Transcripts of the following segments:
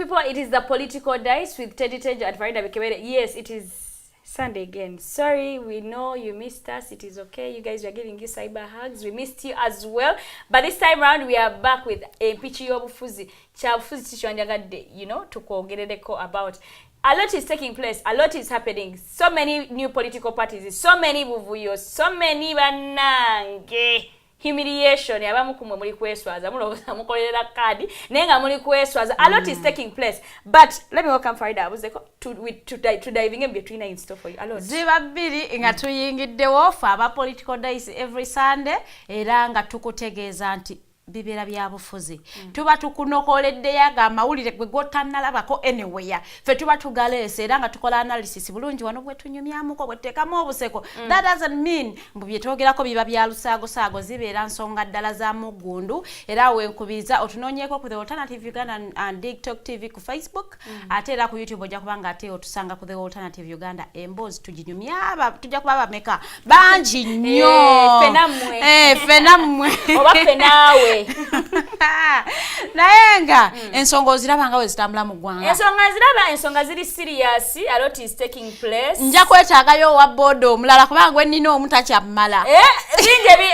people, it is the political dice with Teddy Teangel and Farida Bikobere. Yes, it is Sunday again. Sorry, we know you missed us. It is okay. You guys, we are giving you cyber hugs. We missed you as well. But this time around, we are back with a pitchy obufuzi. Chabufuzi chishwanjagadde, you know, to kogerereko about. A lot is taking place. A lot is happening. So many new political parties. So many buvuyos. So many banange. Humiliation abamu kumwe muri kweswaza muloza mukolera kadi nenga muri kweswaza. A lot is taking place, but let me welcome Farida to diving in between in store for you. A lot ziba bbiri nga tuyingiddewo fa aba political days every Sunday era nga tukutegeeza nti bibera bya bufuzi tuba tukunokoledde yaga amawulire gwe gotanalabako anywhere fe tuba tugaleese era nga tukola analysis bulungi wano bwe tunyumyamuko bwe teekamu obuseko. That doesn't mean mbu byetwogerako biba bya lusaago zibeera nsonga ddala za mugundu era wenkubiza otunoonyeeko ku The Alternative Uganda and TikTok TV ku Facebook ate era ku YouTube ojja kubanga ate otusanga ku The Alternative Uganda emboozi tuginyumya tujja kuba bameka bangi nnyo fenammwe oba fenawe nayenga ensonga oziraba nga wezitambula mu ggwanga. Ensonga ziri serious. A lot is taking place. Nja kwetaagayo owa board omulala kubanga gwe nnina omutakyamala bingi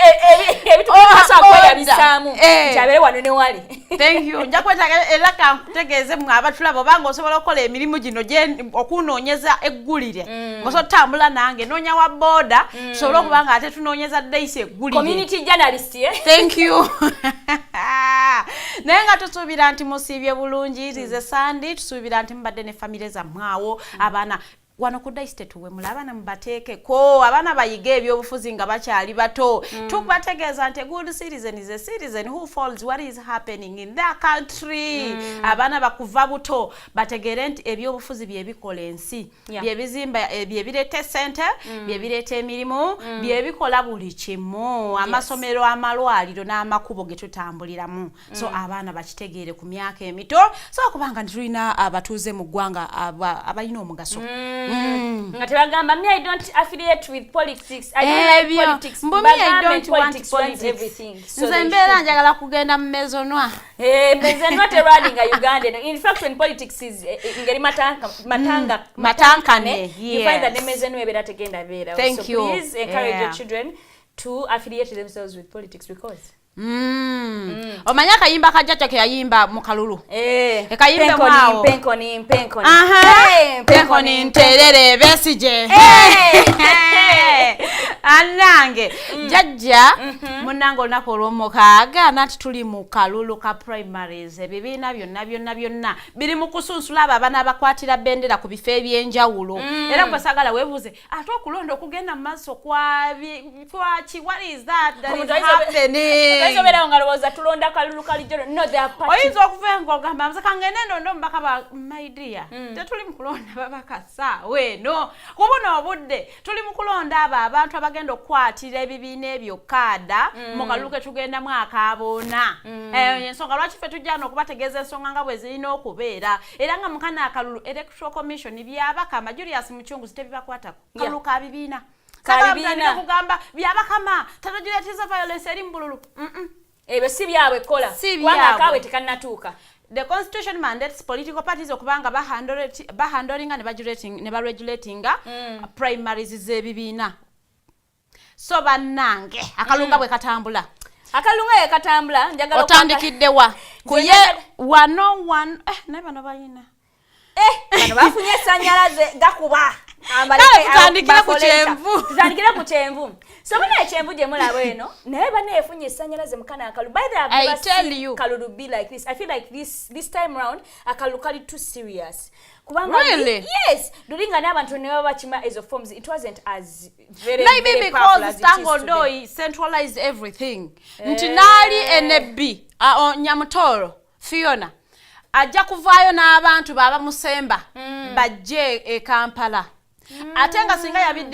ebitukwasa bisaamu kyabere wano ne wali. Thank you. Nja kwetaagayo era kankutegeeze mwe abatulaba obanga osobola okukola emirimu gino okunoonyeza eggulire ng'osobola otambula nange noonya wa booda tusobole okubanga ate tunoonyeza daisi eggulire. Community journalist. Thank you. Naye nga tusuubira nti musiibye bulungi. It is a Sunday. Tusuubira nti mubadde ne famire zammwe awo abaana wano ku daisite tuwemula abaana mubateekeko abaana bayiga ebyobufuzi nga bakyali bato. Tukubategeeza nti good citizen is a citizen who follows what is happening in their country. Abaana bakuva buto bategeere nti ebyobufuzi byebikola ensi byebizimba byebireeta ssente byebireeta emirimu byebikola buli kimu amasomero amalwaliro n'amakubo ge tutambuliramu. So abaana bakitegeere ku myaka emito so kubanga tulina abatuuze mu ggwanga abalina omugaso. Ngatebagamba me I don't affiliate with politics. I don't like politics. But I don't want politics. Everything. So nze mbeera njagala kugenda mu mezonwa. Mezonwa running a Uganda. In fact, when politics is ngeri matankane, you find that the mezonwa ebera tegenda beera. Thank you. Please encourage your children to affiliate themselves with politics because omanya kayimba kajjajja ke yayimba mu kalulu ekayimba mwawo penkoni nterere besije anange jajja munango olunaku olw'omukaaga nati tuli mu kalulu ka primaries ebibiina byonna biri mu kusunsula abo abaana abakwatira bendera ku bifo ebyenjawulo era kwesagala weebuuze ate okulonda okugenda mu maaso kwaki what is that is happening Oyinza ngalowooza tulonda kalulu kalijjo no they are party. Oyinza okuvenga ogamba nze kangende ndondo mbaka ba my dear tetuli mu kulonda babaka saawe no kubona obudde tuli mu kulonda abo abantu abagenda okukwatira ebibiina ebyo kaada mu kalulu ke tugenda mu akaabona ensonga lwaki ffe tujjana okubategeeza ensonga nga bwe zirina okubeera era nga mukana akalulu electoral commission byabakama Julius Muchunguzi tebibakwatako kalulu ka bibiina Kababina kugamba byabakama tatajireetiza violence eri mbululu ebyo si byabwe kola kubanga kawe tekanatuuka. The constitution mandates political parties okubanga bahandlinga ne baregulatinga primaries z'ebibiina. So bannange akalunga bwe katambula njagala otandikiddewa kuye wano naye bano bayina bano bafunye essannyalaze gakuba tutandikire ku kyenvu so bana ekyenvu gye mulaba eno naye bana efunye essannyalaze mukana akalu by the kalulu be like this. I feel like this time round akalu kali too serious kubanga really? Yes dulinga n'abantu ne babakima ezo forms it wasn't as very maybe very because Stangoldoi centralized everything nti nali NB Nyamutoro Fiona ajja kuvaayo n'abantu baba musemba bajje e Kampala ate nga singa yabi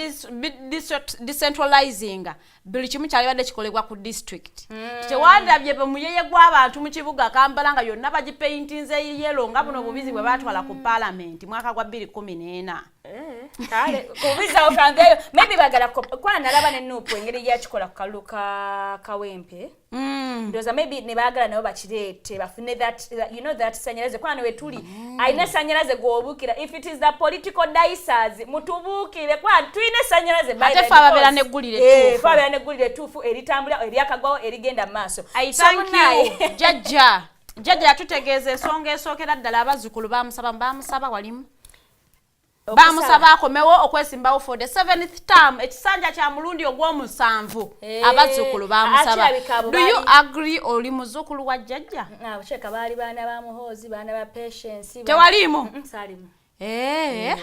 decentralizing buli kimu kyalibadde kikolebwa ku district tewandabye muyeye gw'abantu mu kibuga Kampala nga yonna bagipaintinze yellow nga buno bubizi bwe batwala ku parliament mwaka gwa 2014 Kale kubiza ofandeyo maybe bagala kwa nalaba ne nupu engeri yakikola kukaluka kawempe ndoza maybe ne bagala nabo bakirete bafune that you know that sanyalaze kwa nawe tuli aina sanyalaze gobukira if it is the political dicers mutubukire kwa tuine sanyalaze ate fa babera ne gulire tufu fa babera ne gulire tufu eritambula eryakagwawo erigenda maso I thank you jajja tutegeze ensonga esokera ddala abazukulu bamusaba walimu bamusaba akomewo okwesimbawo for the 7th term ekisanja kya mulundi ogw'omusanvu abazukulu bamusaba do you agree oli muzukulu wa jajja cheka bali bana ba muhozi bana ba patience tewalimu salimu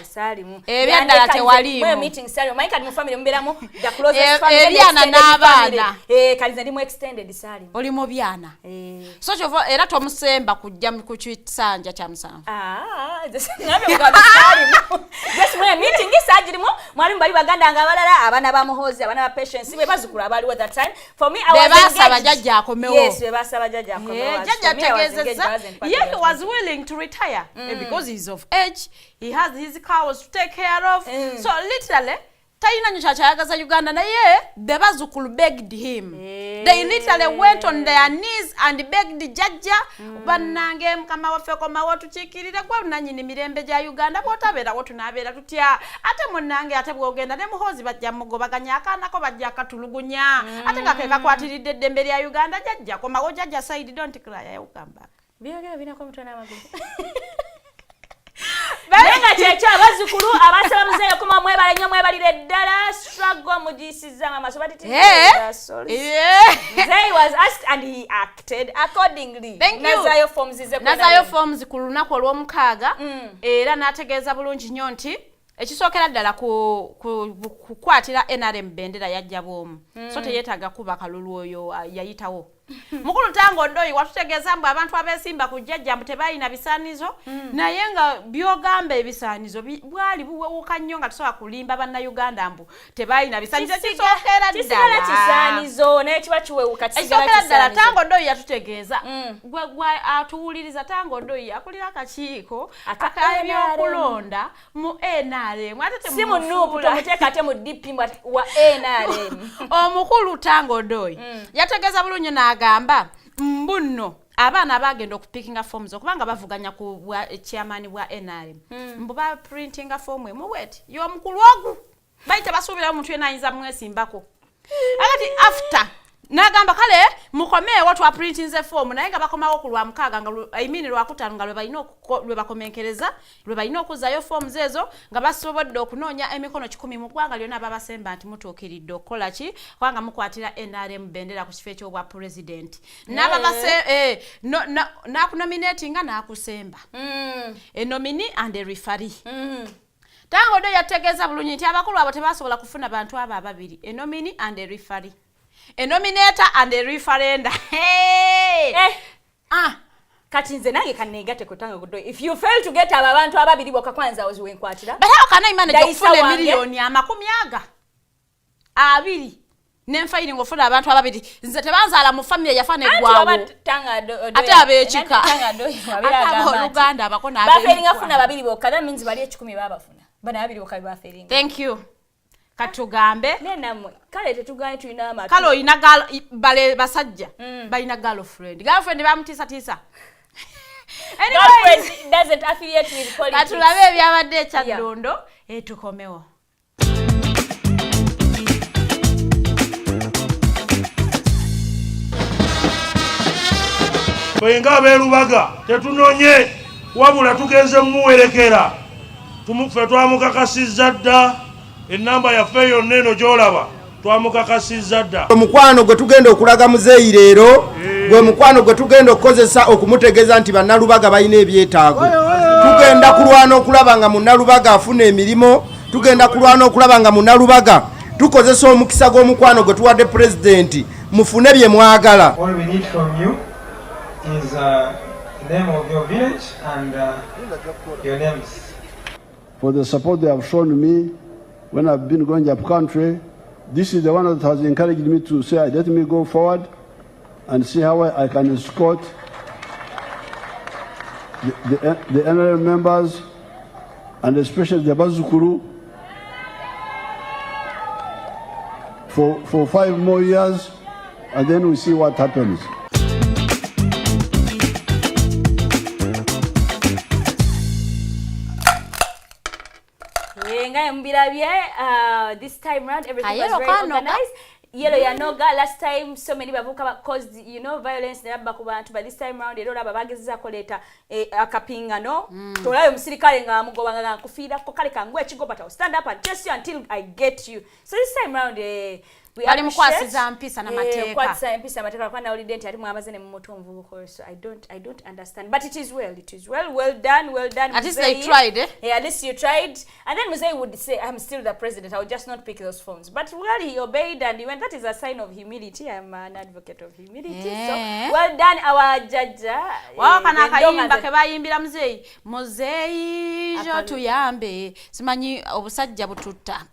salimu ebyaddala tewalimu mwe meeting salimu maika mu family mberamu the closest family ebyana n'abaana kaliza ndi mu extended salimu oli mu byana so kyova era tomusemba kujja ku kisanja kya musanvu nabyo kwa salimu just mwe meeting isajirimo mwali mbali baganda nga balala abana ba muhozi abana ba patience be bazukulu abali at that time for me I was basaba jajja akomewo yes be basaba jajja akomewo jajja tegezeza he was willing to retire because he's of age. He has his cows to take care of. So literally, Taina Nyachayagaza Uganda na ye, the bazukulu begged him. They literally went on their knees and begged Jajja. Banange mkama wafeko mawatu chikirira kwa nanyini mirembe ja Uganda botabera watu nabera tutia. Ate munange ate bwogenda ne muhozi bajja mugobaganya akana ko bajja katulugunya. Ate ngakeka kwatiride dembere ya Uganda Jajja ko mago Jajja side don't cry I will come back. Byogera bina kwa mutwana magulu. Benga checha abazukulu abasaba muzeyo kuma mwebale nyo mwebalire ddala struggle mujisiza amaso batiti Zay was asked and he acted accordingly. Nazayo forms ize kwa Nazayo forms ku lunako olw'omukaaga era n'ategeeza bulungi nnyo nti ekisookera ddala kukwatira NRM bendera yajja bwomu so teyeetaaga kuba kalulu oyo yayitawo mukulu tango ndoyi watutegeeza mbu abantu abeesimba ku jjajja mbu tebalina bisaanizo naye nga byogamba ebisaanizo bwali buwewuka nnyo nga tusobola kulimba bannayuganda mbu tebalina bisaanizo kisookera ddala kisaanizo naye kiba kiwewuka kisookera ddala tango ndoyi yatutegeeza gwe atuwuliriza tango ndoyi akulira akakiiko ak'ebyokulonda mu NRM ate si mu nuupu tomuteeka ate mu DP wa NRM omukulu tango ndoyi yategeeza bulungi agamba mbuno abaana bagenda okupikinga forms okubanga bavuganya ku chairman wa NRM mbu ba printinga form emuweti y'omukulu ogu bayita basuubira omuntu yena ayinza mwesimbako akati after nagamba kale mukomee watu aprintinze form naye nga bakomawo ku lwa mukaaga nga lwakutaano nga lwe bakomenkereza lwe balina okuzzaayo forms ezo nga basobodde okunoonya emikono 10 mu ggwanga lyonna babasemba nti mutuukiridde okukola ki kubanga mukwatira NRM bendera ku kifo ekyobwa president n'akunominatinga n'akusemba enomini and a referee tango ndo yategeeza bulungi nti abakulu abo tebasobola kufuna bantu abo ababiri enomini and a referee a nominator and a referenda. Kati nze nange kanegate kutanga kudo. If you fail to get abantu ababiri boka kwanza oziwenkwatira. But how can I manage okufuna million ya makumi aga? Abiri. Nemfairi ngofuna abantu ababiri. Nze tebanzaala mu family yafane gwawo. Ate abechika. Tanga do wabira Uganda abakona abiri. Baferinga funa babiri boka. That means bali 10 babafuna. Bana abiri boka baferinga. Thank you. Katugambe nenamwe kale tetugaye tulina amatu kalo ina gal bale basajja balina girlfriend bamutisa girlfriend doesn't affiliate with politics atulabe ebyabadde ekyadondo tukomewo Kwenga abeerubaga tetunonye wabula tugenze muwerekera tumufe twamukakasizza dda enamba yaffe yonna eno gy'olaba twamukakasizza dda. Omukwano gwe tugenda okulaga muzeeyi leero gwe mukwano gwe tugenda okukozesa okumutegeeza nti bannalubaga balina ebyetaago. Tugenda kulwana okulaba nga munnalubaga afuna emirimu, tugenda kulwana okulaba nga munnalubaga tukozesa omukisa gw'omukwano gwe tuwadde pulezidenti mufune bye mwagala. All we need from you is the name of your village and your names. For the support they have shown me when I've been going up country, this is the one that has encouraged me to say, let me go forward and see how I can escort the NRM members and especially the Bazukuru for 5 more years, and then we see what happens. This time round, everything was very organized. Yellow yanoga last time so many bavuka caused violence nabba ku bantu, but this time round era babagezza koleta akapingano tolayo musirikale nga mugoba nga kufiira ko kale kangwe ekigoba ta stand up and chase you until I get you. So this time round we are mukwasiza mpisa na mateeka kwatsa mpisa mateeka kwa na olidenti ali mwabaze ne mumoto mvubuko. So I don't understand, but it is well done at least they tried yeah, at least you tried. And then Muzei would say I'm still the president, I will just not pick those phones, but well he obeyed and he went. That is a sign of humility. I'm an advocate of humility. So well done our judge. Kana kayimba ke bayimbira Muzei jo tuyambe simanyi obusajja bututta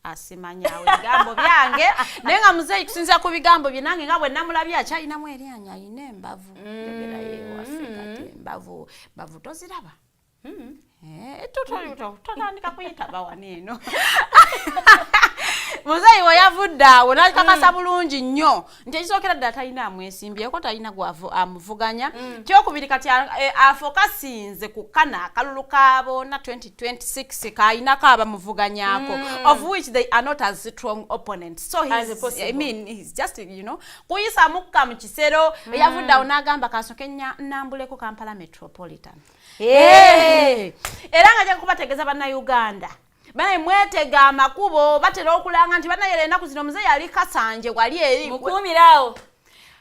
asimanya bigambo byange nenga Muzei kusinza ku bigambo bye nange nga bwe namulabya akyalina mu eryanya ayina embavu tegera ye Afrika tembavu bavu toziraba tutandika kuyitaba waneeno Muzei wayavudda wonakakasa bulungi nnyo nti ekisookera ddala talina amwesimbyeko talina gwamuvuganya kyokubiri kati afokasinze ku kana akalulu kaabo na 2026 kayinako abamuvuganyako of which they are not as strong opponents. So he's just kuyisa mukka mu kisero yavudda awo n'agamba kasoke nnambuleko Kampala Metropolitan era nga jakubategeeza bannauganda bana mwetega amakubo batera okulanga nti bana yelena kuzino Muzei yali kasanje wali eri mukumirawo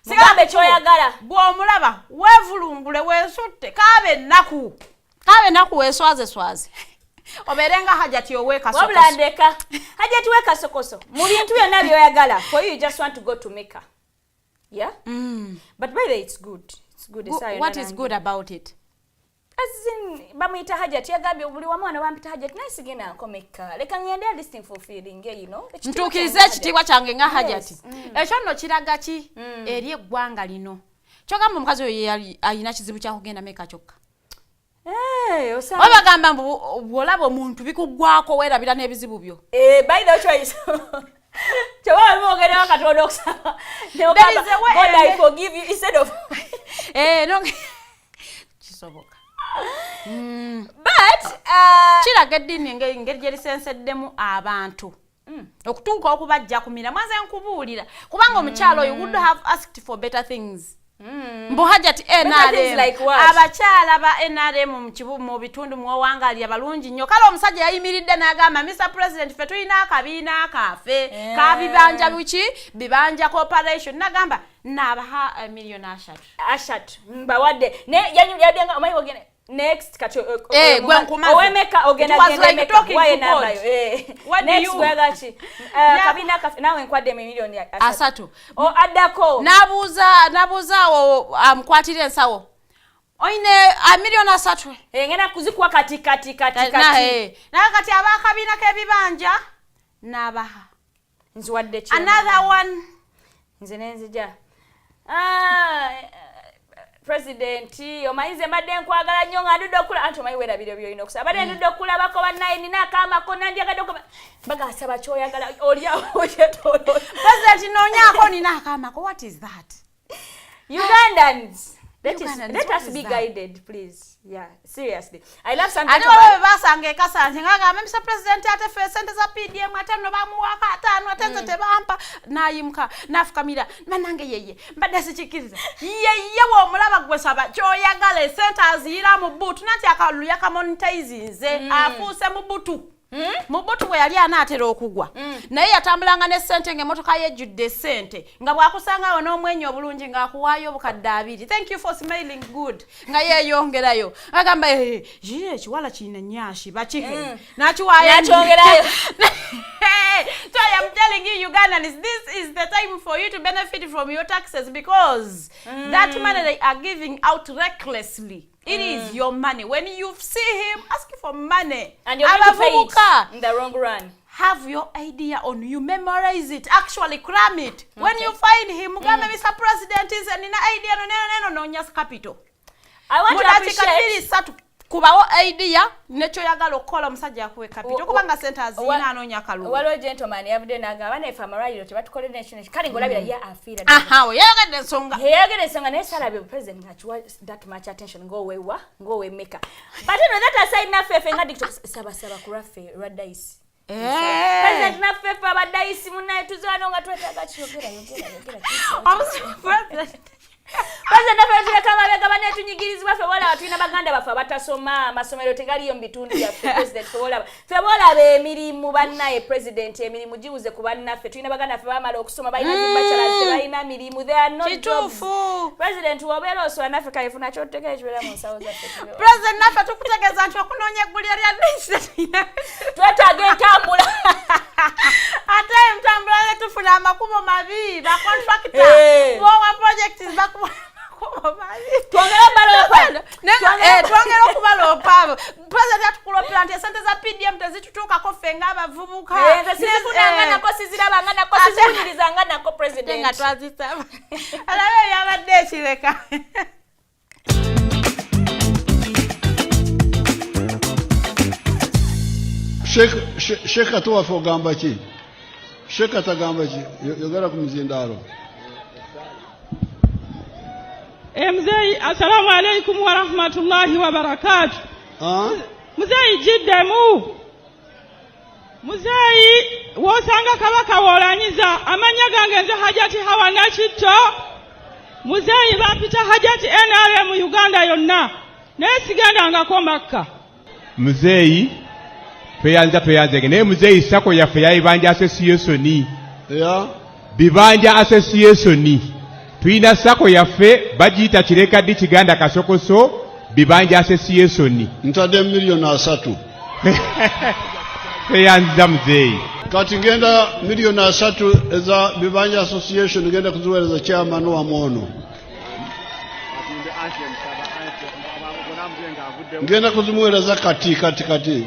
sigambe kyoyagala bw'omulaba wevulumbule weesutte kabe naku weeswaze oberenga hajati oweka sokoso wablandeka hajati weka sokoso mu bintu byonna byoyagala for you just want to go to Mecca. Yeah but by the way it's good what is good about it? As in bamuyita hajati yagambye buli wamu wana bampita hajati nasigena nkomeka leka ngende listing fulfilling ntukirize ekitiibwa kyange nga hajati ekyo nno kiraga ki eri eggwanga lino kyogamba omukazi oyo alina kizibu kyakugenda Mecca kyokka bagamba bwolaba omuntu bikuggwako weerabira n'ebizibu byo by the choice kyewamwogerewo Katonda okusaba God I forgive you instead of no kisoboka but kiraga eddiini engeri gye lisenseddemu abantu okutuuka okubajja ku mira mwaze nkubuulira kubanga omukyalo oyo would have asked for better things mbu hajati NRM abakyala ba NRM mu bitundu muwangali abalungi nnyo kale omusajja yayimiridde n'agamba Mr. President ffe tulina akabiina kaffe kabibanja biki bibanja corporation n'agamba n'abaha $1 million ashatu mbawadde ne yaddenga omayi ogene next kati owemeka ogenda waye nabayo next gwagachi kabina nawe nkwadde milioni asatu addako nabuuza amkwatira ensawo oine $1 million asatu ngena kuzikuwa kati na kati abakabina k'ebibanja nabaha nziwadde ki another one nze nenzija President omayize mbadde nkwagala nnyo nga ndudde okula anti omayi weerabire byolina okusaba badde ndudde okulabako bannayini n'akaamako nandyagadde bagasaba kyoyagala oliawo kyetolo President noonyaako nina akaamako. What is that? Ugandans let us be guided, please. Yeah, seriously. I love something. I know basanga ekasanje ngagamba Mr. President ate fe sente za PDM atano bamuwaka atano atenze tebampa nayimuka nafukamira manange yeye mbadde sikikiriza yeye womulaba gwesaba kyoyagala sente azira mu butu nati akalu yakamonetize afuuse mu butu Mubutu bwe yali anaatera okugwa naye yatambulanga ne ssente ng'emmotoka yejjudde ssente nga bw'akusanga n'omwenyo obulungi ng'akuwaayo obukadde 2. Thank you for smiling good nga yeeyongerayo agamba ekiwala kirina nnyashi bakihe n'akiwaayo n'akyongerayo. So I am telling you Ugandans, this is the time for you to benefit from your taxes because that money they are giving out recklessly. It is your money. When you see him asking for money, and you're going to pay it in the wrong run. Have your idea on you, memorize it, actually cram it. Okay. When you find him, Mr. President is an idea no nyas capital. I want to appreciate kubawo idea necho yagala okola omusajja yakuwe kapito kubanga sente azina anonya kalulu waliwo gentleman yavudde n'agamba naye amalwaliro tebatukole nation kale ng'olabira ye afiira yayogedde ensonga naye salabe president akiwa that much attention ng'owemmeka but no that aside naffe nga saba ku lwaffe lwa dayisi president naffe ffe abadayisi munnaye tuzwano nga twetaaga kiyogera President Afro kama bega bane tunyigirizwa fe wala tulina baganda bafa batasoma amasomero tegaliyo mu bitundu ya president fe wala be emirimu bannaye president emirimu jiuze ku bannaffe tulina baganda fe bamala okusoma balina bachelors balina mirimu they are not jobs president wobera oswa na Africa ifuna kyoteka ekibera mu South Africa president nafa tukutegeza nti okunonya eggulira lya president twetaaga entambula ate entambula letufuna amakubo mabi ba contractor bowa projects twongera okubalopa president atukulopera nti esente za PDM tezitutuukako ffe ng'abavubuka sizifunanganako sizirabanganako siziwunyirizanganako president nga twazisaba alabe byabadde ekireka Sheikh atuwaffe ogamba ki? Sheikh atagamba ki? Yogera ku muzindaalo. Mzee, assalamu alaikum wa rahmatullahi wa barakatuh. Mzee jiddemu. Mzee wosanga kabaka wolanyiza amanya gange nze hajati hawa nakitto. Mzee bapita hajati NRM Uganda yonna. Naye sigendangako Makka. Mzee tweyanze naye mzee sako yaffe yayibanja association. Bibanja association. Tuina sako yaffe bagiyita kirekaddi kiganda kasokoso bibanja association. Ntadde milioni 3. Tweyanziza muzeeyi. Kati ngenda milioni 3 eza bibanja association ngenda kuziweereza chairman wa Mono. Ngenda kuzimuweereza kati.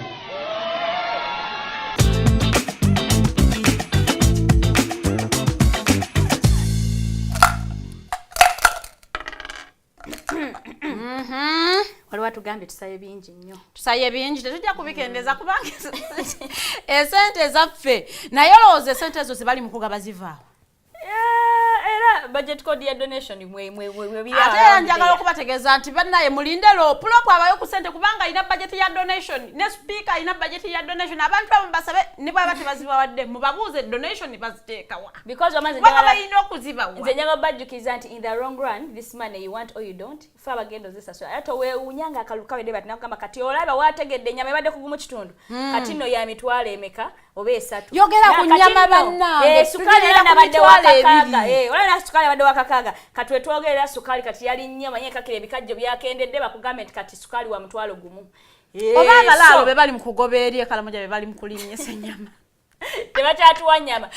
waliwo tugambye tusaye bingi nnyo tusaye bingi tetujja kubikendeza kubanga esente zaffe naye olowooza esente ezo zibali mu kugaba zivaawo era budget code ya donation ate njagala okubategeeza nti bannaye mulindelo pulopu abayo ku sente kubanga ina budget ya donation ne speaker ina budget ya donation abantu abo basabe ne baba tebazibawadde mubabuuze donation baziteekawa because baba balina okuzibawa nze nyaga bajukiza nti in the wrong run this money you want or you don't fa bagendo zisasula ate weewunyanga akalukawedde bati nakugamba kati olaba waategedde ennyama ebadde kugumu kitundu kati nno ya mitwalo emeka oba 3 yogera ku nnyama bannange sukali era nabadde wakakaaga olabona sukali abadde wakakaaga kati wetwogerera sukali kati yali nnyama nye kakira ebikajjo byakendedde bakugambye nti kati sukali wa mutwalo gumu oba abalaalo be bali mu kugoba eri ekalamoja be bali mu kulinnyesa ennyama tebakyatuwa nnyama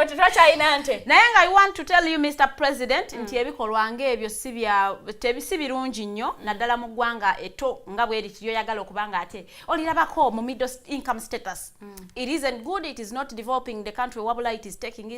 tebakyalina nte naye nga I want to tell you Mr. President nti ebikolwa ng'ebyo si birungi nnyo naddala mu ggwanga eto nga bweri kiryoyagala okubanga ate olirabako mu middle income status it isn't good, it is not developing the country wabula it is taking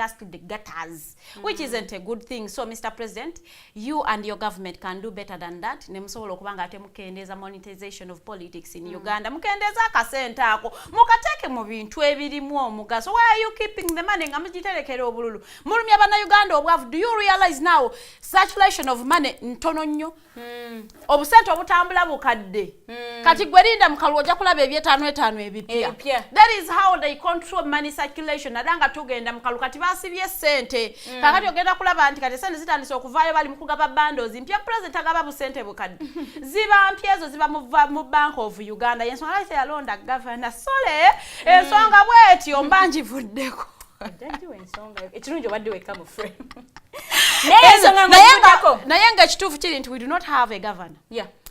us to the gutters which isn't a good thing. So Mr. President, you and your government can do better than that. Nemusobola okubanga ate mukendeeza monetization of politics in Uganda, mukendeeza akasente ako mukateke mu bintu ebirimu omugaso. Why are you keeping the money nga mugiterekera obululu? Mulumya bana Uganda obwavu. Do you realize now circulation of money ntono nnyo? Obusente obutambula bukadde. Kati gwerinda mukalu ojja kulaba ebyetaano ebipya. That is how they control money circulation. Nadanga tugenda mukalu kati basibye sente. Kakati ogenda kulaba nti kati sente zitandise okuvaayo bali mukugaba bundles. Mpya president agaba busente bukadde. Ziba mpya ezo ziba mu Bank of Uganda. Yensonga ise alonda governor Sole. Ensonga bweti ombanjivuddeko. Ekirungi obadde weka mu frame. Naye nga ekituufu kiri nti we do not have a governor.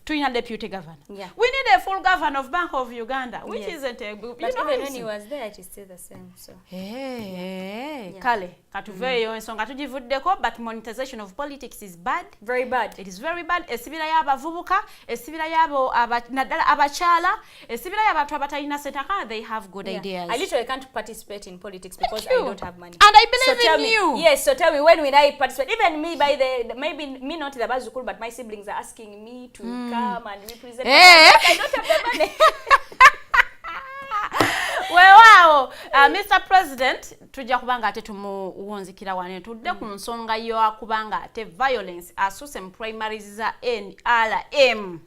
Tulina deputy governor. We need a full governor of Bank of Uganda, which isn't a good. But even when he was there, it is still the same. So. Kale katuveeyo ensonga tugivuddeko, but monetization of politics is bad. Very bad. It is very bad. Esibira y'abavubuka, esibira y'abo naddala abakyala, esibira y'abantu abatalina ssente, they have good ideas. I literally can't participate in politics because I don't have money. And I believe in you. Yes, so tell me, when will I participate? Even me, maybe me not the Bazukul, but my siblings are asking me to come and represent. I don't have the money. Well, Mr. President, tujja kubanga ate tumuwunzikira wane tudde ku nsonga yo kubanga ate violence asuuse mu primaries za NRM.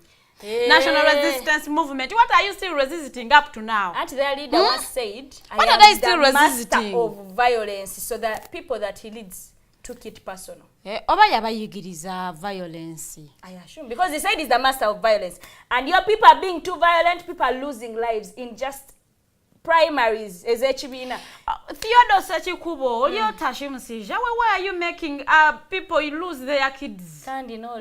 National Resistance Movement. What are you still resisting up to now? And their leader once said, what are they still resisting? Master of violence, so that people that he leads took it personal. Oba yabayigiriza violence. I assume, because he said he's the master of violence, and your people are being too violent, people are losing lives in just primaries. Ezechibina Theodore Sechikubo, Olio Tashimusija, why are you making people lose their kids? Kandi no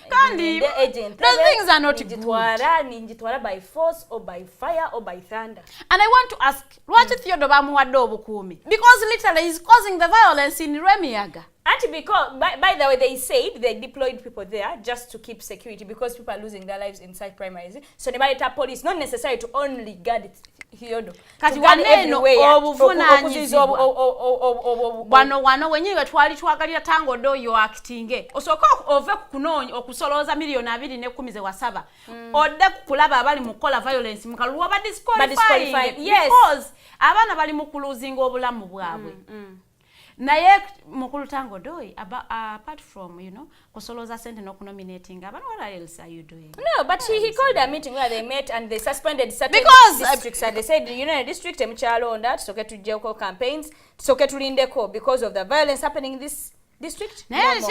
Kandi the agent. Those things are not good. Ninjitwara by force or by fire or by thunder. And I want to ask, what Theodore bamuwadde obukumi? Because literally he's causing the violence in Remiaga. And because, by the way, they said they deployed people there just to keep security because people are losing their lives inside primaries. So they might have police, not necessary to only guard it. Kati waneno obuvunaanyizibwa wano wenyiwe twali twagalira tango do yo actinge osoka ove kukunoonya okusolooza miliyoni 210 ze wasaba odde kukulaba abali mu kola violence mukalulwa ba disqualifying because abaana bali mu kuluzinga obulamu bwabwe. Naye mukulu tango doi apart from kusoloza sente no nominating what else are you doing? No, but he called a meeting where they met and they suspended certain districts and they said district emchalo on that soke to jeko campaigns soke tulindeko because of the violence happening in this district. Naye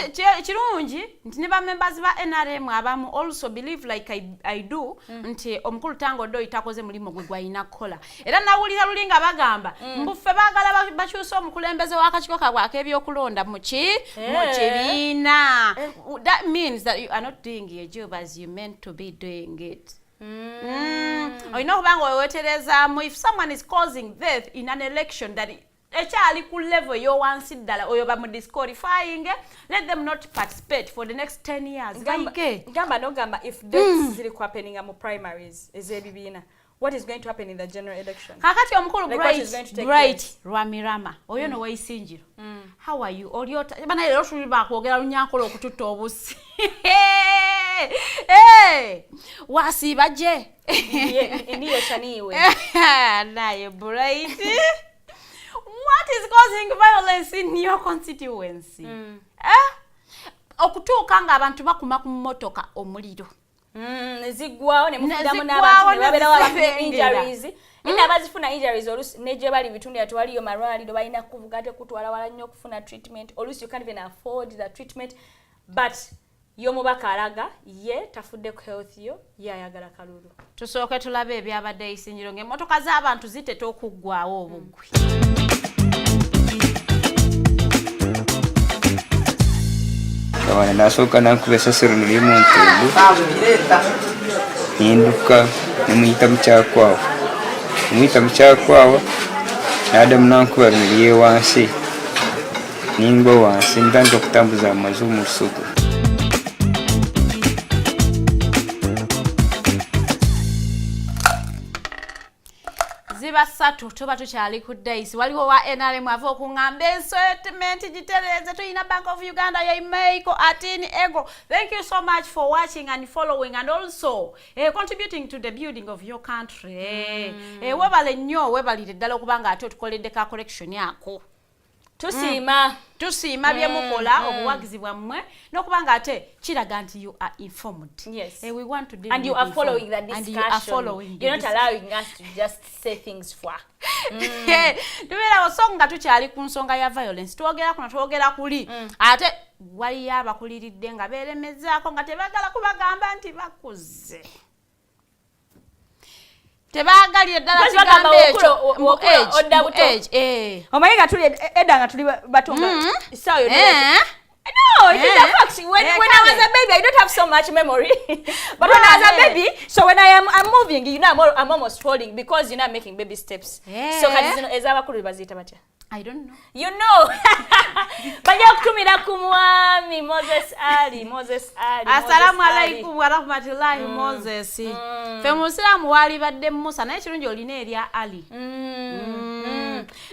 kirungi nti ne ba members ba NRM abamu also believe like I do nti omukulu tango doi takoze mulimo gwe gwayina kola era nawulira lulinga bagamba mbuffe bagala bakyusa omukulembeze w'akakiiko kabwe ak'ebyokulonda mu kibiina. That means that you are not doing your job as you meant to be doing it. Kubanga weweterezaamu if someone is causing death in an election that ekyali ku level yo wansi ddala oyo bamu disqualifying, let them not participate for the next 10 years. Gamba if deaths zili happening mu primaries ezebibiina, what is going to happen in the general election? Kakati omukulu bright Rwamirama oyo no wayisinjiro. How are you? Oliota bana lero tuli bakwogera lunyankola okututta obusi. Wasiba je Ndiyo chaniwe naye bright. What is causing violence in your constituency? Okutuuka nga abantu bakuma ku mmotoka omuliro. Zigwao ne mufudamu n'abantu ne babeera wabafuna injuries. Ina abazifuna injuries olusi neje bali bitundu yatwaliyo malwaliro balina kuvuga ate kutwala wala nnyo okufuna treatment. Olusi you can't even afford the treatment. But y'omubaka alaga ye tafudde ku health yo yayagala kalulu. Tusooke tulabe ebyabadde isinjiro ng'emmotoka z'abantu zitete okuggwawo obugwi. Kawana nasooka nankuba esasiro nili mu ntundu ninduka nemuyita mukyakwawo n'addamu nankuba nili wansi ningwa wansi ntandika okutambuza amazu mu lusuku. Basatu tuba tukyali ku days waliwo wa NRM ava okungamba ensettlement gitereze tuyina Bank of Uganda ya Meiko atini ego. Thank you so much for watching and following and also contributing to the building of your country. Webale nnyo webalire ddala okubanga ate otukoledde ka collection yako. Tusiima byemukola obuwagizi bwammwe n'okubanga ate kiraga nti you are informed. Yes. We want to deal and you are following the discussion. And you are following. You're not allowing us to just say things for. Tubeera osonga tukyali ku nsonga ya violence. Twogera kuli. Ate waliyo abakuliridde nga beeremezaako nga tebagala kubagamba nti bakuze. Tebagalire ddala kigambo ekyo mu age. Omayiga tuli edda nga tuli batunga. Sawa yo. No, it is a fact. When I was a baby, I don't have so much memory. But when I was a baby, so when I'm moving, I'm almost falling because I'm making baby steps. So kati zino ezabakulu bazita batya. I don't know. You know. Bajja kutumira ku mwami Moses Ali. Assalamu alaikum wa rahmatullahi Moses. Fe musiramu wali badde Musa naye kirungi olina erya Ali.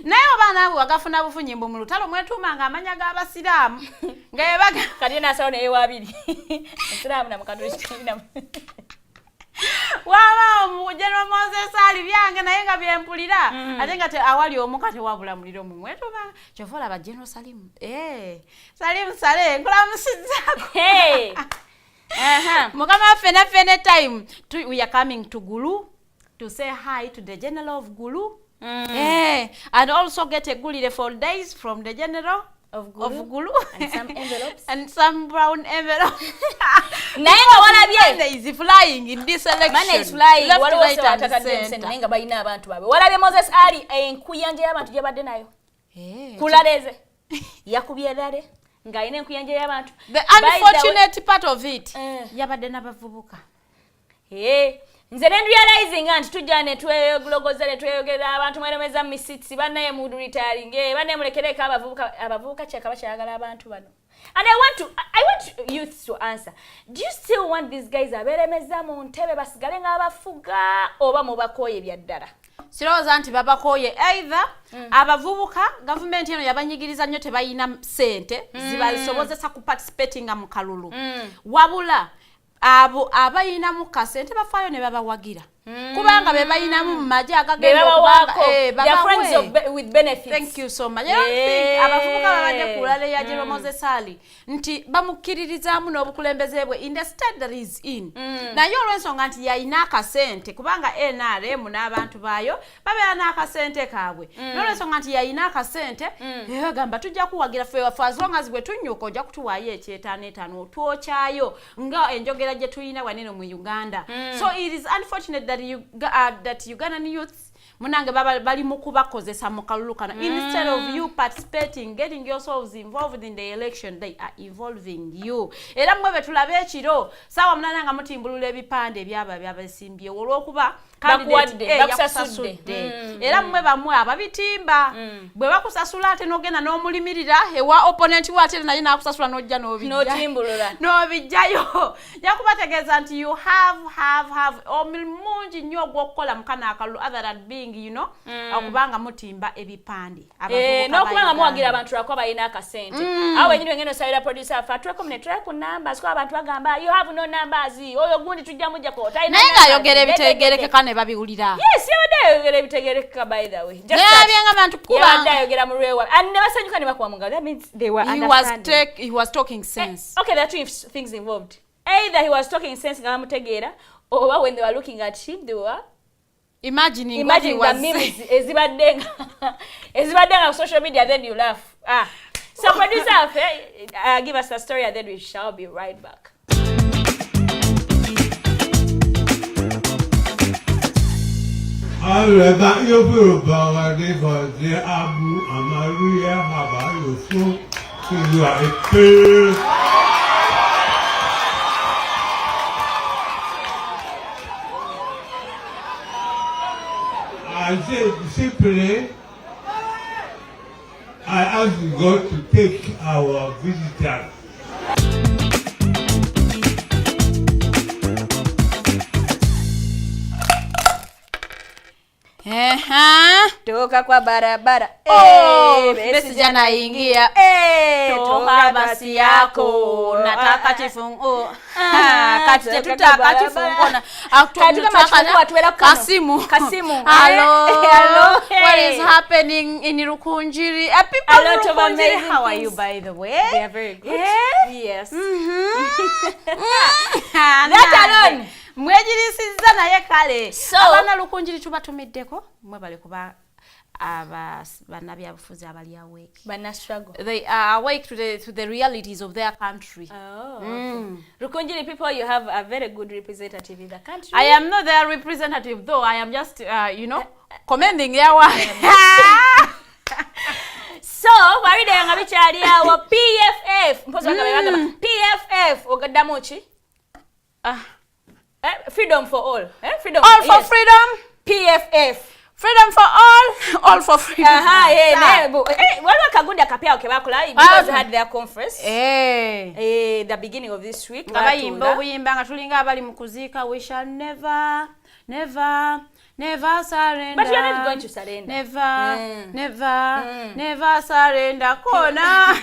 Naye obaana abo bagafuna bufunyimbo mu lutalo mwetuumanga amanya g'abasiraamu. Nga yebaga kati nasawo naye wabiri. Musiraamu na mukatoliki na Wawa omujeno Moses Ali byange naye nga byempulira ate nga awali omukate wabula muliro mu mwetuba chofola ba General Salim Salim Sale nkulamusizzaako mukama fene time we are coming to Gulu to say hi to the General of Gulu and also get a gulire for days from the General of Gulu and some envelopes and some brown envelopes. Nayenga walabye is flying in this election. Man is flying. Wale wose watatadde nayenga balina abantu babe. Walabye Moses Ali enkuyanje y'abantu gye badde nayo. Kulaleze. Yakubye dale nga ayina enkuyanje y'abantu. The unfortunate part of it yabadde n'abavubuka. Nze ne realizing anti tujja ne tweyogoza ne tweyogera abantu mweremeza misitsi banaye mu retiring banaye mulekere ka abavubuka kyakaba kyagala abantu bano. And I want youth to answer. Do you still want these guys aberemeza mu ntebe basigale ng'abafuga oba mubakoye byaddala? Sirowooza nti babakoye either abavubuka government eno yabanyigiriza nnyo tebayina ssente zibasobozesa ku participating mu kalulu wabula abo abayina mu kasente bafaayo ne babawagira kubanga be bayina mu maji agagenda they are friends with benefits. Thank you so much. I don't think abavubuka babadde kulale ya General Moses Ali nti bamukkiririzaamu n'obukulembeze bwe in the state that is in naye olw'ensonga nti yayina akasente kubanga NRM n'abantu baayo babeera n'akasente kaabwe n'olw'ensonga nti yayina akasente bagamba tujja kuwagira for as long as bwe tunyuka ojja kutuwaayo ekyetaano otwokyayo nga enjogera gye tuyina wanene mu Uganda. So it is unfortunate that Ugandan youths munange bali mukubakozesa mu kalulu kano instead of you participating getting yourselves involved in the election they are involving you. Era mwe betulabe ekiro sawa munana nga mutimbulula ebipande ebyaba byabasimbye olwokuba bakusasudde era mwe bamwe ababitimba bwe bakusasula ate n'ogenda n'omulimirira ewa opponent wate naye n'akusasula n'ojja n'obijjayo yakubategeeza nti you have omulimu mungi nnyo ogw'okukola mukana akalulu other than being okubanga mutimba ebipande n'okubanga muwagira abantu lwako abalina akasente awo wenyini wengendo osabira producer afe atuleko munetulaye ku numbers kuba abantu bagamba you have no numbers oyo gundi tujja mujjako naye ng'ayogera ebitegeerekeka ne babiwulira. Yes, yabadde ebitegerekeka by the way. Yabyenga abantu kuba yabadde ayogera mu lwewa and ne basanyuka ne bakuwa munga. That means they were understanding. He was talking sense. Okay, there are two things involved. Either he was talking sense nga bamutegeera or when they were looking at him they were imagining the memes ezibadde nga social media, then you laugh. So producer, give us a story and then we shall be right back. Aleba yoburo bawa de bode abu amaruya haba yofu you are a pearl. I said simply I ask God to take our visitors. Toka kwa barabara. Besi jana ingia. Toka basi yako. Nataka chifungu. Katite tutaka chifungu. Kasimu. Hello. What is happening in Rukunjiri? People in Rukunjiri, how are you by the way? They are very good. Yes. That alone. Mwejirisiza naye kale abana Lukunjiri tubatumiddeko mwe bali kuba bana byabufuzi abali awake bana struggle they are awake to the realities of their country. Lukunjiri people, you have a very good representative in the country. I am not their representative though, I am just commending their work. So Farida nga bikyali awo PFF mpoza bagamba PFF ogaddamu ki freedom for all. Freedom. All for freedom. PFF. Freedom for all for freedom. Waliwo akagundi akapya kebakola because had their conference the beginning of this week. Abayimba obuyimba nga tulinga abali mu kuziika, we shall never surrender. But you are not going to surrender. Never surrender. Kona.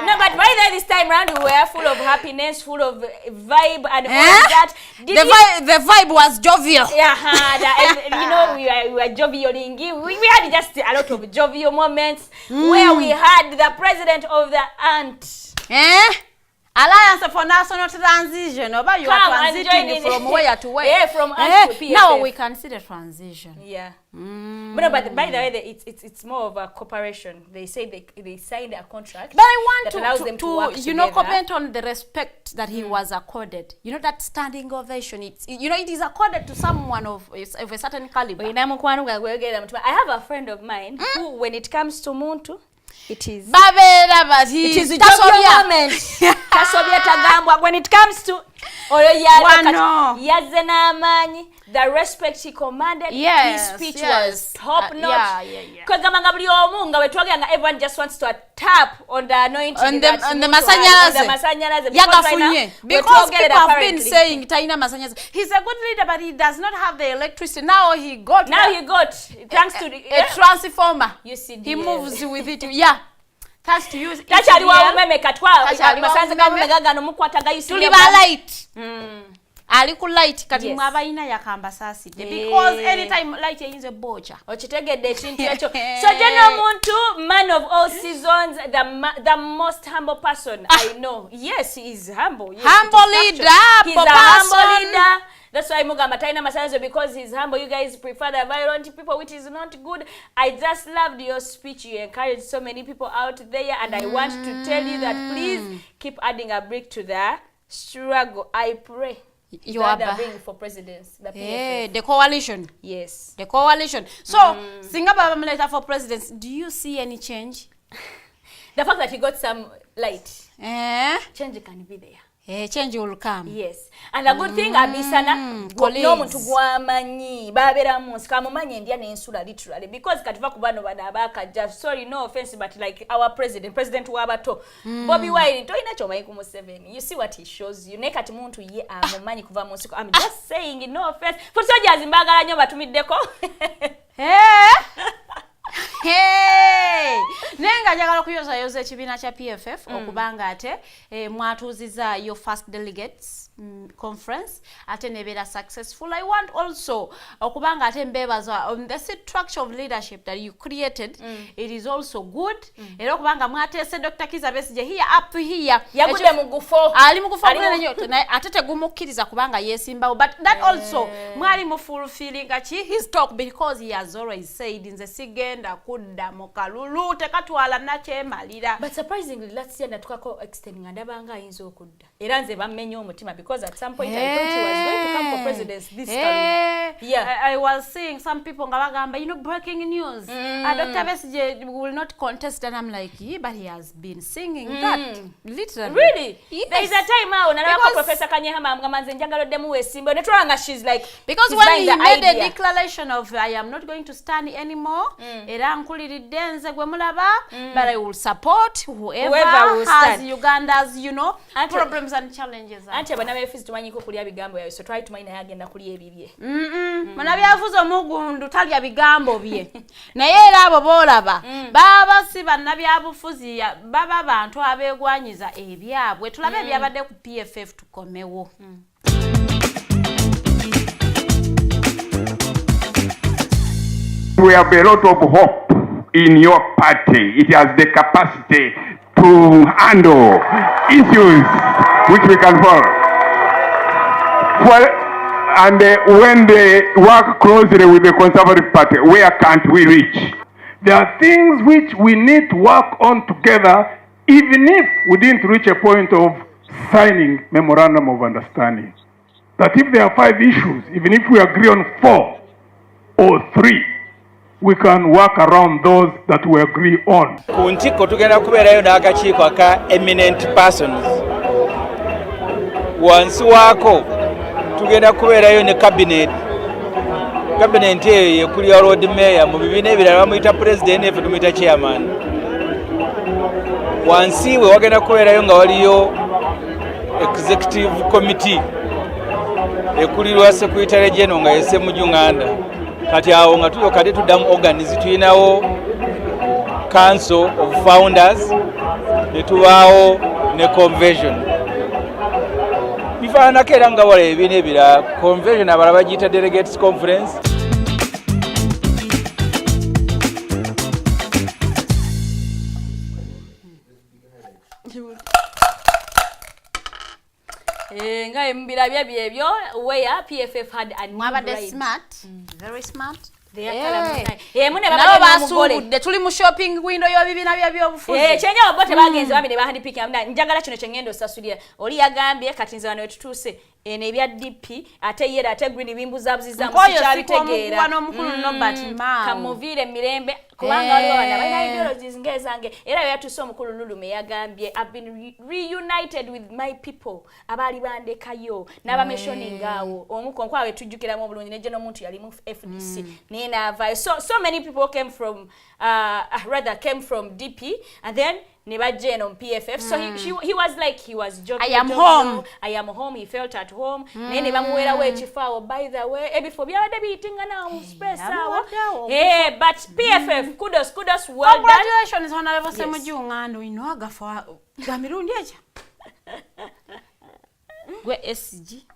No, but by then this time round we were full of happiness, full of vibe and all that. The vibe was jovial. We were jovialing. We had just a lot of jovial moments where we had the president of the ant. Alliance for National Transition. About you are transiting from where to where? Yeah, from us to PFF. Now we consider transition. Yeah. But by the way, it's more of a cooperation. They say they signed a contract. But I want to work together. Comment on the respect that he was accorded. That standing ovation. It is accorded to someone of a certain caliber. I have a friend of mine who, when it comes to Muntu, it is a jovial moment. When it comes to the respect he commanded, his speech was top notch. Everyone just wants to tap on the anointing on the masanyalaze. Because people have been saying Taina Masanyaze. He's a good leader, but he does not have the electricity. Now he got thanks to a transformer. You see, he moves with it. Yeah. Thanks to use light. Ali ku light kati mwabayina yakamba saside because anytime light is a bocha okitegedde ekintu ekyo. So General Muntu, man of all seasons, the most humble person I know. Yes, he is humble. Yes, humble leader. He's a humble leader. That's why Mugamba Taina Masanzo, because he's humble. You guys prefer the violent people, which is not good. I just loved your speech. You encouraged so many people out there, and I want to tell you that please keep adding a brick to the struggle. I pray. You are being for presidents. The coalition. Yes. The coalition. So, Singapore later for presidents, do you see any change? The fact that he got some light. Change can be there. Change will come. Yes. And the good thing abisana no muntu gwamanyi babera munsi kamumanyi ndia n'ensula literally because kativa kubano badabaka just sorry no offense but like our president wabato Bobby Wine toina chomayi ku Museveni. You see what he shows you nekati muntu ye amumanyi kuva munsi. I'm just saying no offense for soldiers mbagala nyo batumiddeko. Nenga njagala kuyoza ekibiina kya PFF okubanga ate mwatuuziza your first delegates conference ate nebeera successful. I want also okubanga ate mbebaza on the structure of leadership that you created. It is also good. Era okubanga mwatese Dr. Kiza Besigye here up here yagude mugufo ali mugufo ate tegumukkiriza kubanga yesimbawo but that also mwali mu fulfilling his talk because he has always said in the sigenda kudda mu kalulu tekatwala nakyemalira. But surprisingly last year natukako extending andabanga ayinza okudda era nze bammenye omutima because at some point I thought he was going to come for presidency this time. Yeah, I was seeing some people ngabagamba breaking news. Dr. Besigye will not contest and I'm like but he has been singing that literally. Really? Yes. There is a time now nalako Professor Kanyehama ngamanze njagalo demu wesimba netwanga she's like because when he made a declaration of I am not going to stand anymore era nkuliridde nze gwe mulaba but I will support whoever will has stand. Uganda's problems and challenges. Ante bana befizi tumanyiko kulya bigambo yawe so try tumanyi naye agenda kulya ebibye. Mana byavuze omugundu talya bigambo bye. Naye era abo bolaba baba si banna byabufuzi baba abantu abegwanyiza ebyabwe tulabe ebyabadde ku PFF tukomewo. We have a lot of hope in your party. It has the capacity to handle issues which we can follow. And when they work closely with the Conservative Party, where can't we reach? There are things which we need to work on together, even if we didn't reach a point of signing memorandum of understanding. That if there are 5 issues, even if we agree on 4 or 3, we can work around those that we agree on. Kuntiko tugenda kubeerayo n'akakiiko aka eminent persons. Wansi waako tugenda kubeerayo ne cabinet cabinet eyo yekulya road mayor mu bibiina ebirala bamuyita president efe tumuyita chairman wansi we wagenda kubeerayo nga waliyo executive committee ekulirwa secretary general nga yese mu Uganda kati awo nga tuyo kati tuddamu organize tuyinawo council of founders ne tubaawo ne convention bifaananako era nga wala ebibiina ebirala convention abala bagiyita delegates conference. Nga mbira byebyo where PFF had a mwabade smart very smart nabo basubudde tuli mu shopping window y'ebibiina by'obufuzi kyenja obote bagenze bambi ne bahandipika amna njagala kino kyengendo osasulira oli yagambye kati nze wano wetutuuse ene ebya DP ate yera ate green bimbuza buziza musikyali tegeera kamuvire mirembe kubanga waliwo bana balina ideologies ngezange era yatuuse omukulu Lulume yagambye I've been reunited with my people abali bandekayo n'abameshoning awo omukonko awe tujjukiramu obulungi ne geno omuntu yali mu FDC ninaava so many people came from came from DP and then Nebajeno on PFF. So he was like, he was joking. I am home. He felt at home. Nene bamuwera we chifawo. By the way, before we are debating now, space hour. Hey, but PFF, kudos, well done. Congratulations, Honorable Semujungano. Inoaga for Gamirundi eja. Gwe SG.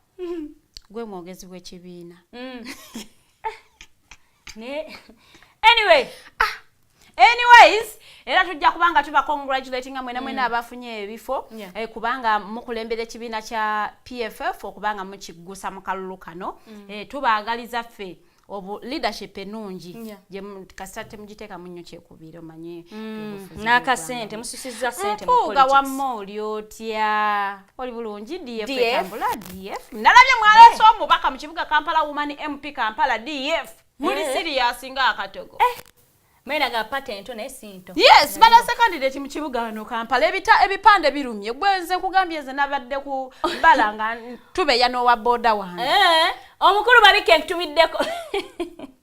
Gwe mwogezi we chibina. Anyways, era tujja kubanga tuba congratulating mwena abafunye ebifo kubanga mukulembere kibiina kya PFF okubanga mukigusa mu kalulu kano tubaagaliza ffe obu leadership enungi je kasate mujiteeka munyo kyekubiro manye naka sente musisiza sente mu politics wa moli otya oli bulungi DF tambula DF nalabye mwaleso omubaka mu kibuga Kampala woman MP Kampala DF muli serious nga akatogo Mena ga patent ne sinto. Yes, bana candidate mu kibuga wano Kampala ebipande birumye gwenze kugambye ze nabadde ku balanga tube yano wa boda wange. Omukuru Mabike ntumiddeko.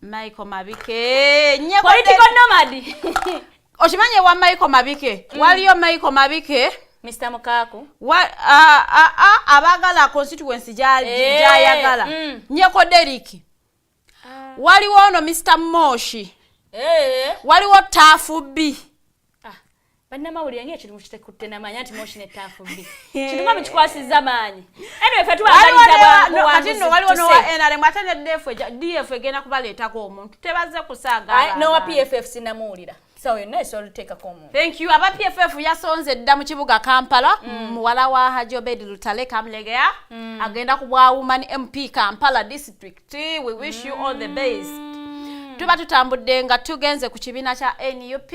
Michael Mabike nyeko political nomad. Oshimanye wa Michael Mabike. Waliyo Michael Mabike Mr. Mukaku. Abagala constituency jayagala. Nyeko Derrick. Waliwo ono Mr. Moshi. Waliwo Tafubi. Banna mawulire ngeke kiri mukitekute namanya ati Moshi ne Tafubi. Kituma mukikwasiza manyi. Anyway fetu bagaliza bwa kati no waliwo no NRM mwatane DF egena kubaleta ko omuntu tebaze kusaga. No wa PFF sinamuulira. So you know so take a comment. Thank you. Aba PFF yasonze dda mu kibuga Kampala muwala wa Haji Obed Lutale Kamlegea agenda kubwa woman MP Kampala district. We wish you all the best. Tuba tutambudde nga tugenze ku kibiina kya NUP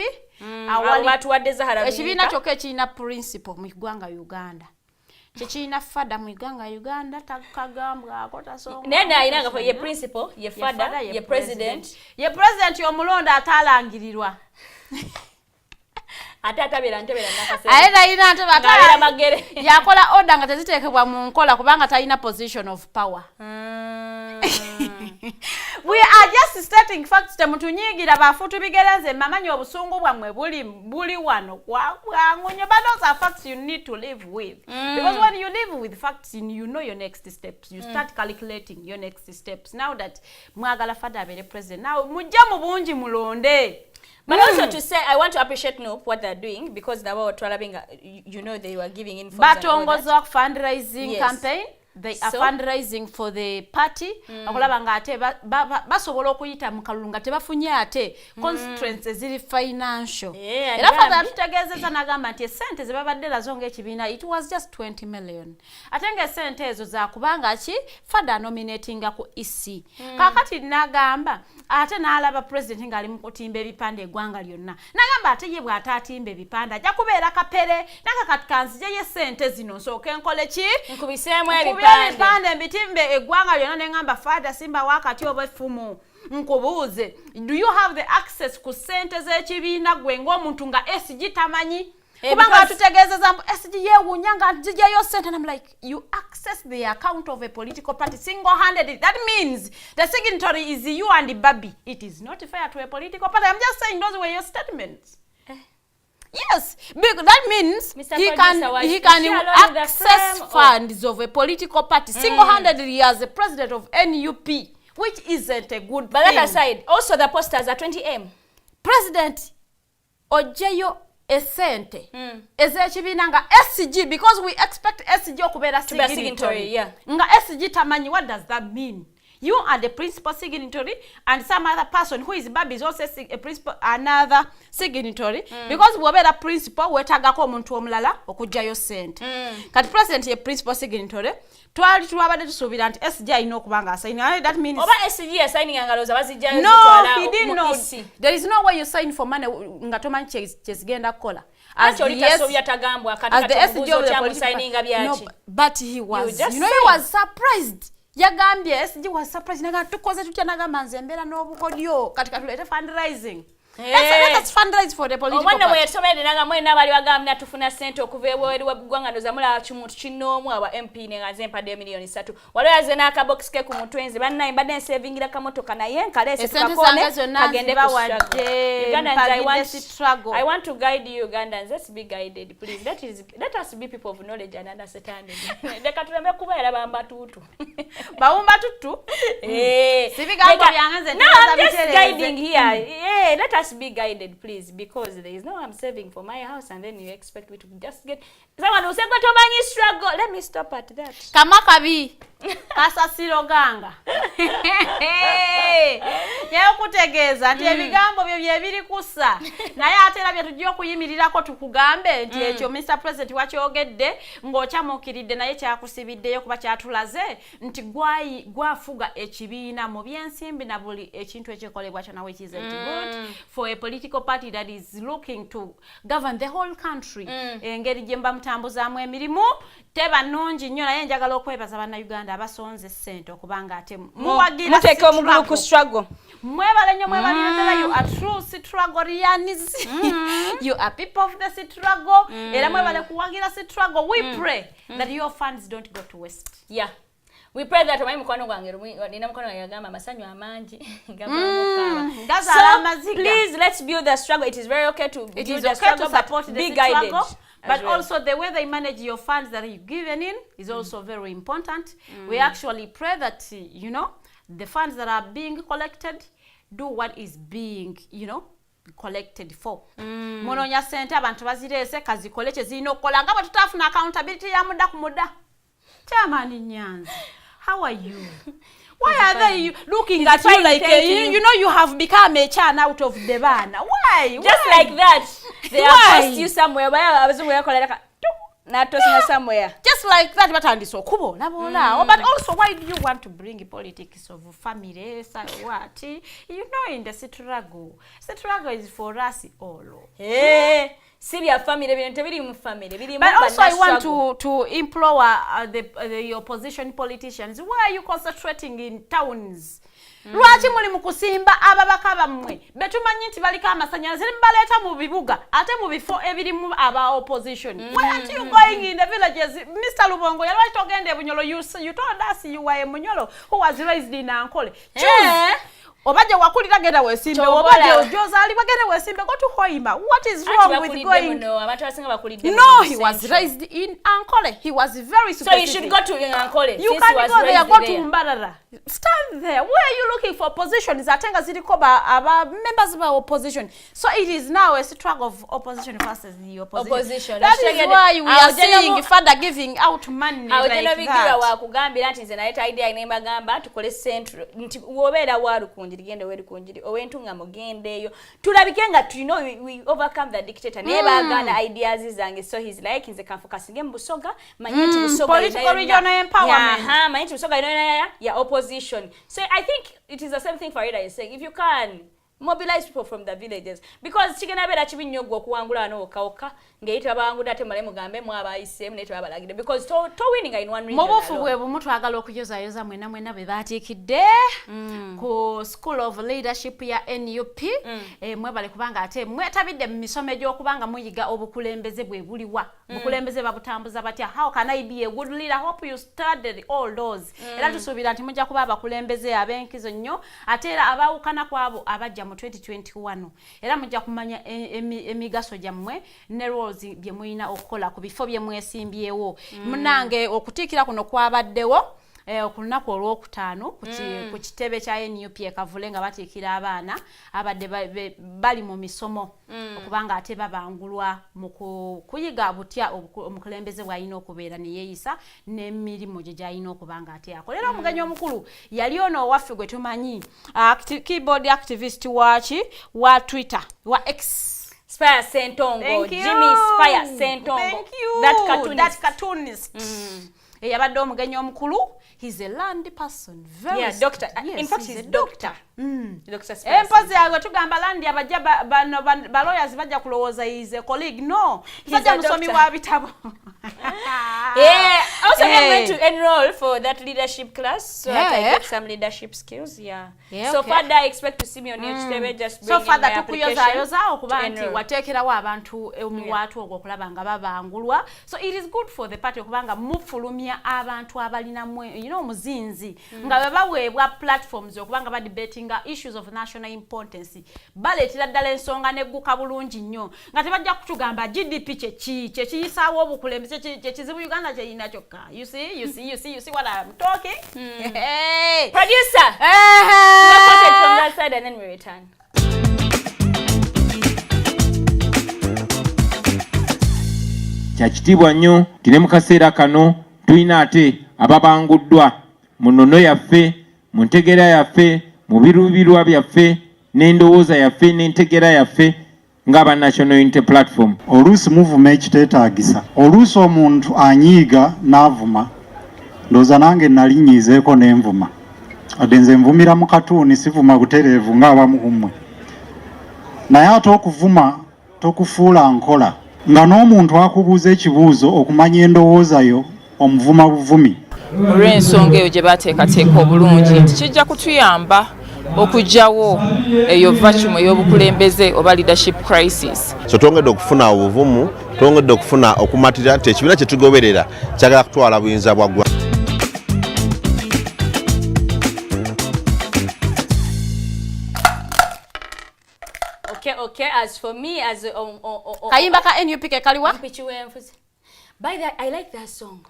awali watu wadde Zahara ekibiina kyokka ekirina principle mu ggwanga Uganda kyekirina fada mu ggwanga Uganda takagambwa akotasonga nene ayinanga for ye principle ye fada ye president omulonda atalangirirwa ate atabera ntebera nakase ayina ina ntebera atabera magere yakola order nga teziteekebwa mu nkola kubanga talina position of power. We are just stating facts temutunyigira bafutu bigeranze mamanyi obusungu bwamwe buli wano kwangunye but those are facts you need to live with because when you live with facts you know your next steps you start calculating your next steps now that mwagala fada abere president now mujja mu bungi mulonde. But also to say, I want to appreciate what they're doing because they were you know they were giving in funds. But ongoza fundraising campaign. They are fundraising for the party. Akolabanga ate basobola okuyita mu kalunga tebafunye ate constraints ziri financial. Era fada tutegezeza nagamba nti sente ze babadde lazonga ekibiina it was just 20 million. Atenge sente ezo za kubanga ki fada nominating ku EC. Kakati nagamba ate n'alaba president ngali mu kutimba ebipande eggwanga lyonna. Nagamba ate ye bw'ata atimba ebipande ajja kubeera kapere nakakatikanzi ye sente zino nsooke nkole ki nkubiseemu ebipande mbitimbe eggwanga lyonna ne ngamba fada simba wakati obwefumu nkubuuze do you have the access ku sente z'ekibiina gwe ng'omuntu nga SG tamanyi kubanga tutegezeza SG yewunyanga nzijayo sente, and I'm like, you access the account of a political party single-handedly. That means the signatory is you and the baby. It is not fair to a political party. I'm just saying those were your statements. Yes, because that means he can access funds of a political party single-handedly as the president of NUP, which isn't a good thing. But that aside, also the posters are 20M. President Ojeyo Esente ezekibina nga SG, because we expect SG okubera signatory. Yeah. Nga SG tamanyi, what does that mean? You are the principal signatory, and some other person who is Babi is also a principal, another signatory. Because we are the principal, we tagako omuntu omulala okujjayo sente. Kati president ye principal signatory. Twali tuwabade tusubira nti SG alina okubanga asayina. That means oba SG assigning angaloza bazijjayo zitwala. No, he didn't know. There is no way you sign for money nga tomanyi kyezigenda kukola. As the SG of the political, no, but he was, you know, he was surprised. Yagambye SG was surprised naga tukoze tutya nagamba nzembera n'obukodyo katika tulete fundraising. Let's fundraise for the political party. Omwana weyatomedde naga mwena bali bagambye tufuna sente okuva ebweru wabugwanga ndoza mula kimuntu kinoomu aba MP nengaze empadde milioni 3. Waliwo yaze n'akabox ke ku mutwenzi banna mbadde nsevingira kamotoka naye nkalese tukakone kagende ku struggle. I want to guide you Ugandans. Let's be guided, please. Let us be people of knowledge and understanding. Leka tuleme kubeera bambatutu. Bawumbatutu? Sibigambo byanganze no, I'm just guiding here. Let us be guided, please, because there is no I'm saving for my house and then you expect me to just get someone who said go to manyi struggle. Let me stop at that. Kamakabi kasasiro ganga yayo kutegeza nti ebigambo byo byebiri kusa naye atera bye tujjo kuyimirirako tukugambe nti ekyo Mr President wakyogedde ng'okyamukiridde naye kyakusibiddeyo kuba kyatulaze nti gwafuga ekibiina mu byensimbi na buli ekintu ekikolebwa kyonna which is good for a political party that is looking to govern the whole country. Engeri gye mbamutambuzaamu emirimu teba nungi nnyo naye njagala okwebaza bannayuganda abasonze ssente okubanga ate muwagira muteke omugulu ku struggle. Mwebale nnyo mwebale ddala, you are true strugglerians. You are people of the struggle. Era mwebale kuwagira struggle. We pray that your funds don't go to waste. Yeah. We pray that my mukwano gwange nina mukwano yagamba masanyu amangi so please let's build the struggle. It is very okay to build the struggle, support but the be guided. But also the way they manage your funds that you've given in is also very important. We actually pray that, you know, the funds that are being collected do what is being, you know, collected for. Munonya sente abantu bazirese kazikole kyezino kola nga batutafuna accountability ya muda ku muda. Chamani Nyanzi, how are you? Why are they looking at you like you know you have become a child out of the Banna? Why? Just like that. They have post you somewhere. Somewhere. Just like that, but and so kubo nabola. But also, why do you want to bring politics of family? What? You know, in the Situlago is for us all. Hey. Syria family, but also I want to implore the opposition politicians. Why are you concentrating in towns? Lwaki muli mukusimba ababaka bamwe betumanyi nti balika amasanyalaze mbaleta mu bibuga ate mu bifo ebirimu aba opposition. Why aren't you going in the villages? Mr. Lubongo yalwa togende Bunyolo, you told us you were a Munyolo who was raised in Enkola. Obaje wakulira genda wesimbe obaje ojozali bagenda wesimbe go to Hoima. What is wrong with going? No, he was raised in Enkola. He was very specific. So you should go to Enkola. You can't go there, go to Mbarara. Stand there. Where are you looking for positions? Atenga zilikoba aba members of opposition. So it is now a struggle of opposition versus the opposition. That is why we are seeing father giving out money like that. Wakugambira nti nze naita idea inemba gamba tukole central nti wobera warukunjiri gende werukunjiri owentunga mugendeyo tulabikenga you know we overcome the dictator neba gana ideas zange. So he's like nze kan focus nge mbusoga manyiti busoga political regional empowerment. Manyiti busoga ya opposition. So I think it is the same thing Farida is saying. If you can mobilize people from the villages because chigena bera chibinyo gwo kuwangula no okaoka ngeita banguda ate male mugambe mwabayise mneto abalagide because to winning in one region mobofu bwe bumuntu agala okuyoza yoza mwena be batikidde ku School of Leadership ya NUP mwebale kubanga ate mwetabidde mu misomo gy'okubanga muyiga obukulembeze bwe buliwa bukulembeze babutambuza batya how can I be a good leader hope you studied all those era tusubira nti mujja kuba abakulembeze abenkizo nnyo ate era abawukana kwabo abajja mu 2021 era mujja kumanya emigaso gyammwe ne roles bye muyina okukola ku bifo bye mwesimbyewo munange okutiikira kuno kwabaddewo ku lunaku olwokutaano ku kitebe kya NUP Kavule nga batiikira abaana abadde bali mu misomo okubanga ate babangulwa mu kuyiga butya omukulembeze bw'alina okubeera ne yeeyisa n'emirimu gye gy'alina okubanga ate akolera. Omugenyi omukulu yali ono owaffe gwe tumanyi keyboard activist wa Twitter wa X Spire Sentongo, Jimmy Spire Sentongo. That cartoonist. Yabadde omugenyi omukulu. He's a land person. Very doctor. Yes, in fact, he's a doctor. Dr. Spire. Empozi agwe tugamba land abajja ba lawyers bajja kulowooza he's a colleague. No. He's a musomi wa bitabo. Also I'm going to enroll for that leadership class so that I get some leadership skills. So further I expect to see me on HTV just bring in my application. So further tukuyoza okuba nti wateekerawo abantu omuwaatu ogwo okulaba nga babangulwa. So it is good for the party okubanga mufulumya abantu abalina omuzinzi nga babaweebwa platforms okubanga ba debating issues of national importance. Baleetera ddala ensonga negguka bulungi nnyo nga tebajja kutugamba GDP kyekiyisaawo obukulembeze kyekizibu Uganda kyeyina kyokka. You see what I'm talking? Hey. Producer! Let's put it from that side and then we return. Kyakitiibwa nnyo tine mu kaseera kano tulina ate ababanguddwa mu nnono yaffe mu ntegeera yaffe mu birubirwa byaffe n'endowooza yaffe n'entegeera yaffe ng'aba National Unity Platform. Oluusi muvuma ekiteetaagisa, oluusi omuntu anyiiga n'avuma, ndowooza nange nalinyiizeeko n'envuma adde nze nvumira mu katuuni sivuma butereevu ng'abamu ku mmwe, naye ate okuvuma tokufuula nkola nga n'omuntu akubuuza ekibuuzo okumanya endowooza yo omuvuma buvumi. Olw'ensonga eyo gye baateekateeka obulungi nti kijja kutuyamba okujjawo eyo vacuum ey'obukulembeze oba leadership crisis. So twongedde okufuna obuvumu, twongedde okufuna okumatira nti ekibiina kye tugoberera kyagala kutwala buyinza bwa ggwanga. Okay, as for me, as Kayimba ka NUP ke kaliwa? By that, I like that song.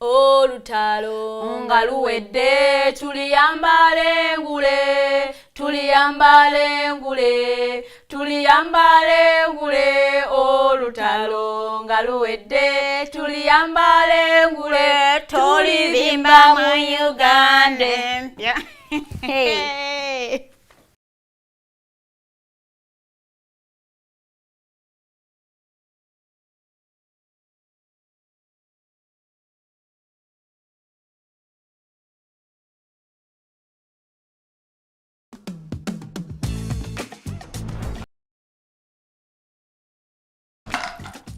Olutalo nga luwedde tuliyambale ngule olutalo nga luwedde tuliyambale ngule tolivimba mu Uganda. Hey.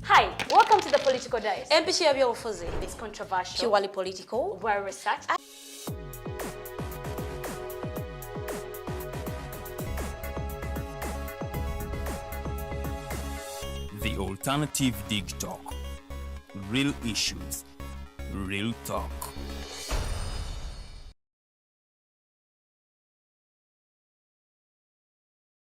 Hi, welcome to the Political Dice. It's controversial, purely political, well researched. The Alternative Dig Talk. Real issues, real talk.